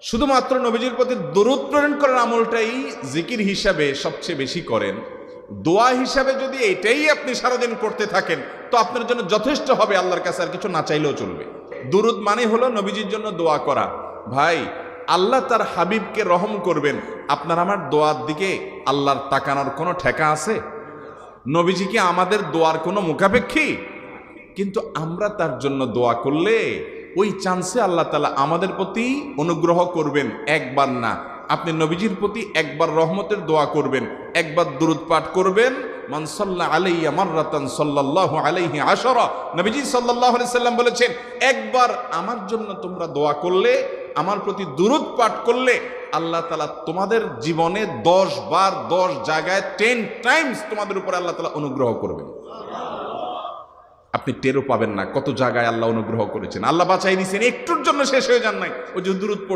শুধুমাত্র নবীজির প্রতি দরুদ প্রেরণ করার আমলটাই জিকির হিসাবে সবচেয়ে বেশি করেন। দোয়া হিসাবে যদি এটাই আপনি সারাদিন করতে থাকেন তো আপনার জন্য যথেষ্ট হবে, আল্লাহর কাছে আর কিছু না চাইলেও চলবে। দুরুদ মানে হলো নবীজির জন্য দোয়া করা। ভাই, আল্লাহ তার হাবিবকে রহম করবেন, আপনার আমার দোয়ার দিকে আল্লাহর তাকানোর কোনো ঠেকা আছে? নবীজি কি আমাদের দোয়ার কোনো মুখাপেক্ষী? কিন্তু আমরা তার জন্য দোয়া করলে ওই চান্সে আল্লাহ তাআলা আমাদের প্রতি অনুগ্রহ করবেন। একবার না, আপনি নবীজির প্রতি একবার রহমতের দোয়া করবেন, একবার দুরূদ পাঠ করবেন। মান সাল্লা আলাইয়া মাররাতান সাল্লাল্লাহু আলাইহি আশারা, নবীজি সাল্লাল্লাহু আলাইহি সাল্লাম বলেছেন, একবার আমার জন্য তোমরা দোয়া করলে, আমার প্রতি দুরূদ পাঠ করলে, আল্লাহ তাআলা তোমাদের জীবনে 10 বার 10 জায়গায় 10 টাইমস তোমাদের উপর আল্লাহ তাআলা অনুগ্রহ করবেন। আপনি টেরও পাবেন না কত জায়গায় আল্লাহ অনুগ্রহ করেছেন, আল্লাহ বাঁচাই দিয়েছেন, একটুর জন্য শেষ হয়ে যান নাই। ওই যে দুরূদ